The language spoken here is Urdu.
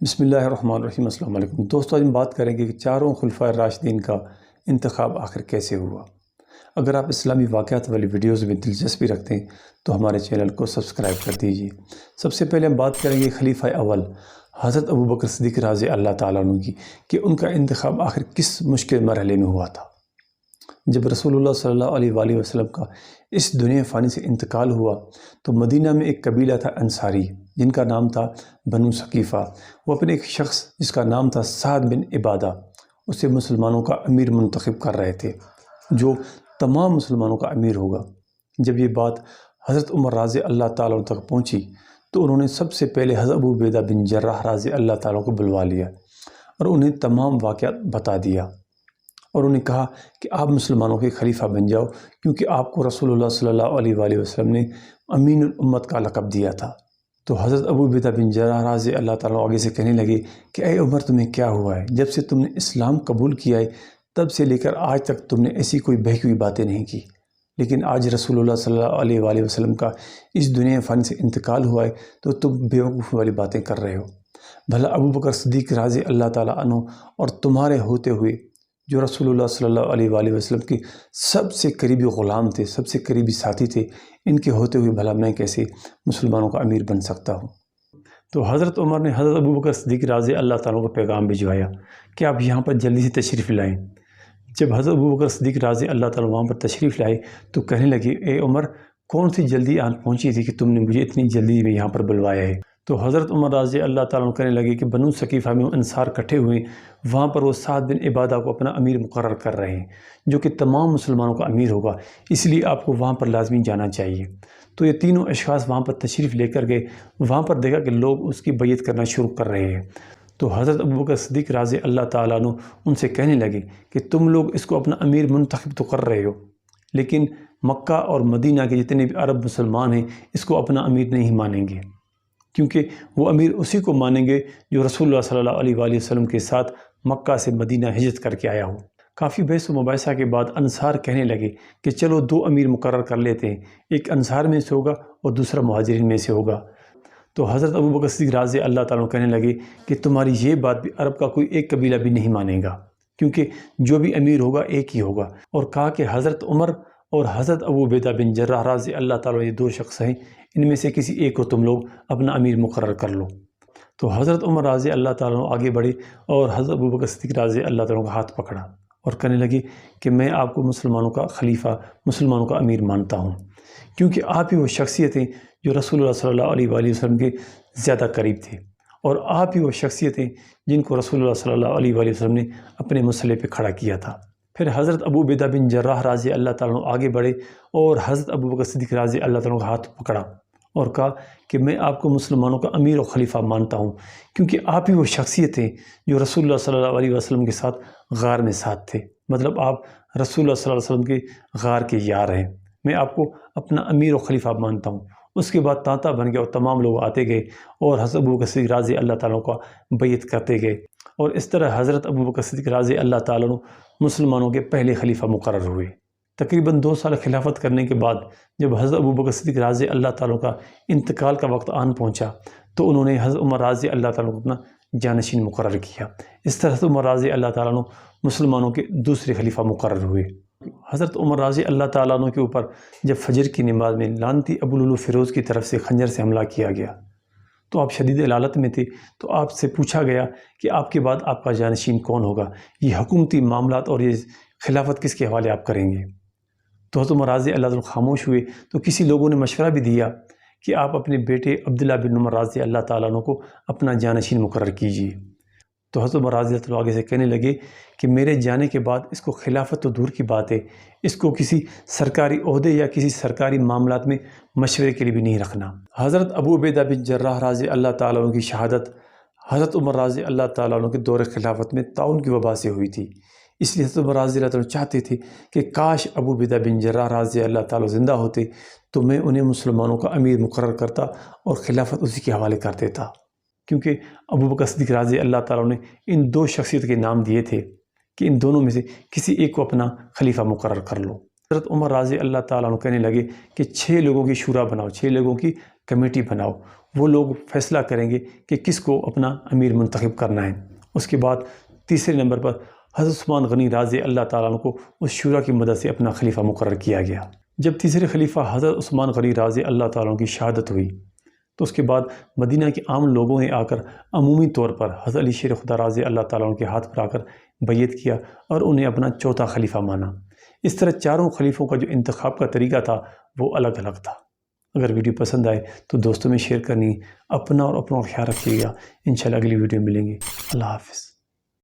بسم اللہ الرحمن الرحیم۔ السلام علیکم دوستو، آج ہم بات کریں گے کہ چاروں خلفائے راشدین کا انتخاب آخر کیسے ہوا۔ اگر آپ اسلامی واقعات والی ویڈیوز میں دلچسپی رکھتے ہیں تو ہمارے چینل کو سبسکرائب کر دیجیے۔ سب سے پہلے ہم بات کریں گے خلیفہ اول حضرت ابوبکر صدیق رضی اللہ تعالیٰ عنہ کی کہ ان کا انتخاب آخر کس مشکل مرحلے میں ہوا تھا۔ جب رسول اللہ صلی اللہ علیہ وآلہ وسلم کا اس دنیا فانی سے انتقال ہوا تو مدینہ میں ایک قبیلہ تھا انصاری، جن کا نام تھا بنو ثقیفہ۔ وہ اپنے ایک شخص جس کا نام تھا سعد بن عبادہ، اسے مسلمانوں کا امیر منتخب کر رہے تھے، جو تمام مسلمانوں کا امیر ہوگا۔ جب یہ بات حضرت عمر رضی اللہ تعالیٰ عنہ تک پہنچی تو انہوں نے سب سے پہلے حضرت ابو عبیدہ بن جراح رضی اللہ تعالیٰ عنہ کو بلوا لیا اور انہیں تمام واقعات بتا دیا، اور انہیں کہا کہ آپ مسلمانوں کے خلیفہ بن جاؤ، کیونکہ آپ کو رسول اللہ صلی اللہ علیہ وآلہ وسلم نے امین الامت کا لقب دیا تھا۔ تو حضرت ابو عبیدہ بن جراح رضی اللہ تعالیٰ آگے سے کہنے لگے کہ اے عمر، تمہیں کیا ہوا ہے؟ جب سے تم نے اسلام قبول کیا ہے تب سے لے کر آج تک تم نے ایسی کوئی بہکی ہوئی باتیں نہیں کی، لیکن آج رسول اللہ صلی اللہ علیہ وآلہ وسلم کا اس دنیا فانی سے انتقال ہوا ہے تو تم بیوقوف والی باتیں کر رہے ہو۔ بھلا ابو بکر صدیق رضی اللہ تعالیٰ عنہ اور تمہارے ہوتے ہوئے جو رسول اللہ صلی اللہ علیہ وآلہ وسلم کے سب سے قریبی غلام تھے، سب سے قریبی ساتھی تھے، ان کے ہوتے ہوئے بھلا میں کیسے مسلمانوں کا امیر بن سکتا ہوں؟ تو حضرت عمر نے حضرت ابو بکر صدیق رضی اللہ تعالیٰ کو پیغام بھجوایا کہ آپ یہاں پر جلدی سے تشریف لائیں۔ جب حضرت ابو بکر صدیق رضی اللہ تعالیٰ وہاں پر تشریف لائے تو کہنے لگے اے عمر، کون سی جلدی آن پہنچی تھی کہ تم نے مجھے اتنی جلدی میں یہاں پر بلوایا ہے؟ تو حضرت عمر رضی اللہ تعالیٰ کہنے لگے کہ بنو ثقیفہ میں انصار اکٹھے ہوئے، وہاں پر وہ سعد بن عبادہ کو اپنا امیر مقرر کر رہے ہیں، جو کہ تمام مسلمانوں کا امیر ہوگا، اس لیے آپ کو وہاں پر لازمی جانا چاہیے۔ تو یہ تینوں اشخاص وہاں پر تشریف لے کر گئے، وہاں پر دیکھا کہ لوگ اس کی بیعت کرنا شروع کر رہے ہیں۔ تو حضرت ابوبکر صدیق رضی اللہ تعالیٰ عنہ ان سے کہنے لگے کہ تم لوگ اس کو اپنا امیر منتخب تو کر رہے ہو، لیکن مکہ اور مدینہ کے جتنے بھی عرب مسلمان ہیں اس کو اپنا امیر نہیں مانیں گے، کیونکہ وہ امیر اسی کو مانیں گے جو رسول اللہ صلی اللہ علیہ وآلہ وسلم کے ساتھ مکہ سے مدینہ ہجرت کر کے آیا ہو۔ کافی بحث و مباحثہ کے بعد انصار کہنے لگے کہ چلو دو امیر مقرر کر لیتے ہیں، ایک انصار میں سے ہوگا اور دوسرا مہاجرین میں سے ہوگا۔ تو حضرت ابوبکر صدیق رضی اللہ تعالیٰ کہنے لگے کہ تمہاری یہ بات بھی عرب کا کوئی ایک قبیلہ بھی نہیں مانے گا، کیونکہ جو بھی امیر ہوگا ایک ہی ہوگا، اور کہا کہ حضرت عمر اور حضرت ابو عبیدہ بن جراح رضی اللہ تعالیٰ یہ دو شخص ہیں، ان میں سے کسی ایک کو تم لوگ اپنا امیر مقرر کر لو۔ تو حضرت عمر رضی اللہ تعالیٰ آگے بڑھے اور حضرت ابوبکر صدیق رضی اللہ تعالیٰ کا ہاتھ پکڑا اور کہنے لگے کہ میں آپ کو مسلمانوں کا خلیفہ، مسلمانوں کا امیر مانتا ہوں، کیونکہ آپ ہی وہ شخصیت ہیں جو رسول اللہ صلی اللہ علیہ وآلہ وسلم کے زیادہ قریب تھے، اور آپ ہی وہ شخصیت ہیں جن کو رسول اللہ صلی اللہ علیہ وآلہ وسلم نے اپنے مسئلے پہ کھڑا کیا تھا۔ پھر حضرت ابو عبیدہ بن جراح رضی اللہ تعالیٰ آگے بڑھے اور حضرت ابوبکر صدیق رضی اللہ تعالیٰ کا ہاتھ پکڑا اور کہا کہ میں آپ کو مسلمانوں کا امیر و خلیفہ مانتا ہوں، کیونکہ آپ ہی وہ شخصیت ہیں جو رسول اللہ صلی اللہ علیہ وسلم کے ساتھ غار میں ساتھ تھے، مطلب آپ رسول اللہ صلی اللہ علیہ وسلم کے غار کے یار ہیں، میں آپ کو اپنا امیر و خلیفہ مانتا ہوں۔ اس کے بعد تانتا بن گیا اور تمام لوگ آتے گئے اور حضرت ابوبکر صدیق رضی اللہ تعالیٰ کا بیعت کرتے گئے، اور اس طرح حضرت ابوبکر صدیق رضی اللہ تعالیٰ مسلمانوں کے پہلے خلیفہ مقرر ہوئے۔ تقریباً 2 سال خلافت کرنے کے بعد جب حضرت ابوبکر صدیق رضی اللہ تعالیٰ کا انتقال کا وقت آن پہنچا تو انہوں نے حضرت عمر رضی اللہ تعالیٰ کو اپنا جانشین مقرر کیا۔ اس طرح حضرت عمر رضی اللہ تعالیٰ مسلمانوں کے دوسرے خلیفہ مقرر ہوئے۔ حضرت عمر رضی اللہ تعالیٰ عنہ کے اوپر جب فجر کی نماز میں لعنتی ابو لولو فیروز کی طرف سے خنجر سے حملہ کیا گیا تو آپ شدید علالت میں تھے، تو آپ سے پوچھا گیا کہ آپ کے بعد آپ کا جانشین کون ہوگا، یہ حکومتی معاملات اور یہ خلافت کس کے حوالے آپ کریں گے؟ تو حضرت عمر رضی اللہ تعالیٰ خاموش ہوئے، تو کسی لوگوں نے مشورہ بھی دیا کہ آپ اپنے بیٹے عبداللہ بن عمر رضی اللہ تعالیٰ عنہ کو اپنا جانشین مقرر کیجیے۔ تو حضرت عمر رضی اللہ تعالیٰ آگے سے کہنے لگے کہ میرے جانے کے بعد اس کو خلافت تو دور کی بات ہے، اس کو کسی سرکاری عہدے یا کسی سرکاری معاملات میں مشورے کے لیے بھی نہیں رکھنا۔ حضرت ابو عبیدہ بن جراح رضی اللہ تعالیٰ عنہ کی شہادت حضرت عمر رضی اللہ تعالیٰ عنہ کے دور خلافت میں طاعون کی وبا سے ہوئی تھی، اس لیے حضرت عمر رضی اللہ تعالیٰ چاہتے تھے کہ کاش ابو عبیدہ بن جراح رضی اللہ تعالیٰ زندہ ہوتے تو میں انہیں مسلمانوں کا امیر مقرر کرتا اور خلافت اسی کے حوالے کر دیتا، کیونکہ ابوبکر صدیق رضی اللہ تعالیٰ نے ان دو شخصیت کے نام دیے تھے کہ ان دونوں میں سے کسی ایک کو اپنا خلیفہ مقرر کر لو۔ حضرت عمر رضی اللہ تعالیٰ عنہ کہنے لگے کہ 6 لوگوں کی شورا بناؤ، 6 لوگوں کی کمیٹی بناؤ، وہ لوگ فیصلہ کریں گے کہ کس کو اپنا امیر منتخب کرنا ہے۔ اس کے بعد تیسرے نمبر پر حضرت عثمان غنی رضی اللہ تعالیٰ عنہ کو اس شورا کی مدد سے اپنا خلیفہ مقرر کیا گیا۔ جب تیسرے خلیفہ حضرت عثمان غنی رضی اللہ تعالیٰ عنہ کی شہادت ہوئی تو اس کے بعد مدینہ کے عام لوگوں نے آ کر عمومی طور پر حضرت علی شیر خدا رضی اللہ تعالیٰ عنہ کے ہاتھ پر آ کر بیعت کیا اور انہیں اپنا چوتھا خلیفہ مانا۔ اس طرح چاروں خلیفوں کا جو انتخاب کا طریقہ تھا وہ الگ الگ تھا۔ اگر ویڈیو پسند آئے تو دوستوں میں شیئر کرنی، اپنا اور اپنا خیال رکھیے گا۔ انشاءاللہ اگلی ویڈیو ملیں گے۔ اللہ حافظ۔